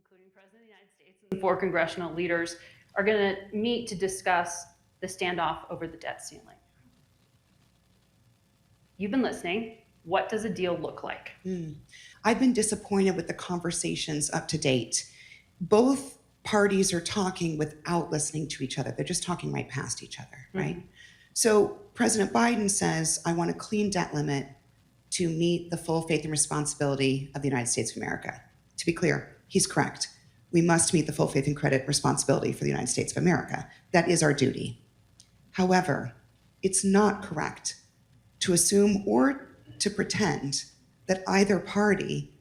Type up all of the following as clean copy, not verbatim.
including the President of the United States and 4 congressional leaders, are going to meet to discuss the standoff over the debt ceiling. You've been listening. What does a deal look like? I've been disappointed with the conversations up to date. Both parties are talking without listening to each other. They're just talking right past each other, right? So President Biden says, I want a clean debt limit to meet the full faith and responsibility of the United States of America. To be clear, he's correct. We must meet the full faith and credit responsibility for the United States of America. That is our duty. However, it's not correct to assume or to pretend that either party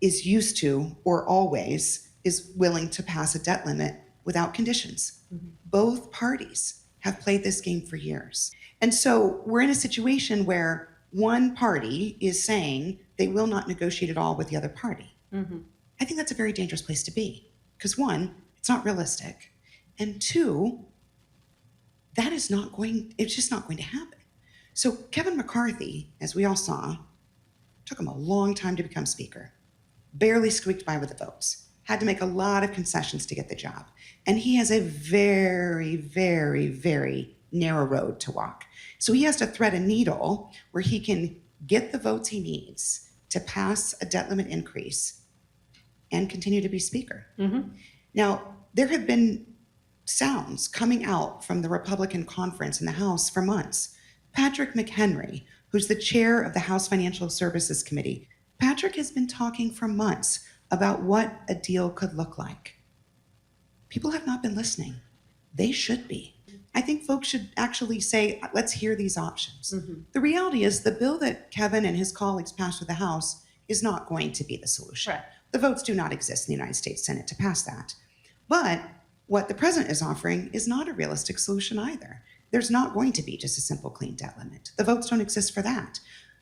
is used to or always is willing to pass a debt limit without conditions. Both parties have played this game for years. And so we're in a situation where one party is saying they will not negotiate at all with the other party. I think that's a very dangerous place to be because one, it's not realistic. And two, it's just not going to happen. So Kevin McCarthy, as we all saw, took him a long time to become speaker, barely squeaked by with the votes, had to make a lot of concessions to get the job. And he has a very, very, very narrow road to walk. So he has to thread a needle where he can get the votes he needs to pass a debt limit increase and continue to be speaker. Now, there have been sounds coming out from the Republican conference in the House for months. Patrick McHenry, who's the chair of the House Financial Services Committee, Patrick has been talking for months about what a deal could look like. People have not been listening. They should be. I think folks should actually say, let's hear these options. The reality is the bill that Kevin and his colleagues passed through the House is not going to be the solution. Right. The votes do not exist in the United States Senate to pass that. But what the president is offering is not a realistic solution either. There's not going to be just a simple clean debt limit. The votes don't exist for that.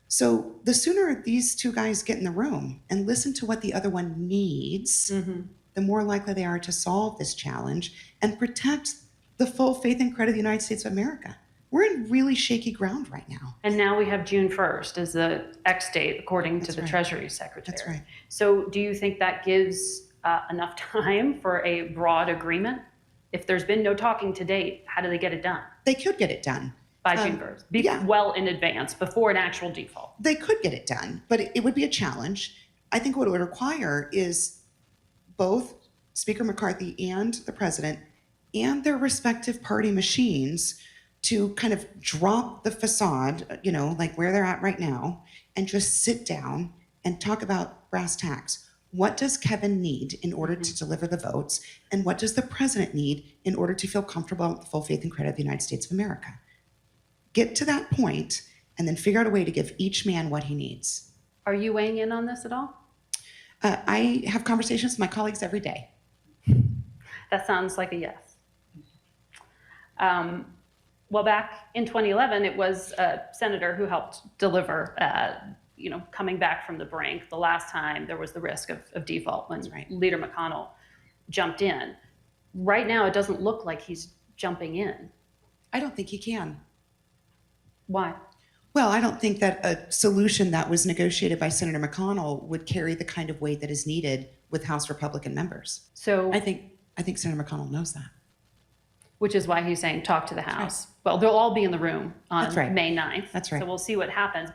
So the sooner these two guys get in the room and listen to what the other one needs, the more likely they are to solve this challenge and protect the full faith and credit of the United States of America. We're in really shaky ground right now. And now we have June 1st as the X date, according to That's the right. Treasury Secretary. That's right. So do you think that gives enough time for a broad agreement? If there's been no talking to date, how do they get it done? They could get it done. By June 1st, well in advance, before an actual default. They could get it done, but it would be a challenge. I think what it would require is both Speaker McCarthy and the president and their respective party machines to kind of drop the facade, like where they're at right now, and just sit down and talk about brass tacks. What does Kevin need in order to deliver the votes? And what does the president need in order to feel comfortable with the full faith and credit of the United States of America? Get to that point and then figure out a way to give each man what he needs. Are you weighing in on this at all? I have conversations with my colleagues every day. That sounds like a yes. Well, back in 2011, it was a senator who helped deliver, coming back from the brink. The last time there was the risk of default when Leader McConnell jumped in. Right now, it doesn't look like he's jumping in. I don't think he can. Why? Well, I don't think that a solution that was negotiated by Senator McConnell would carry the kind of weight that is needed with House Republican members. So I think Senator McConnell knows that. Which is why he's saying talk to the House. Well, they'll all be in the room on That's right. May 9th. That's right. So we'll see what happens.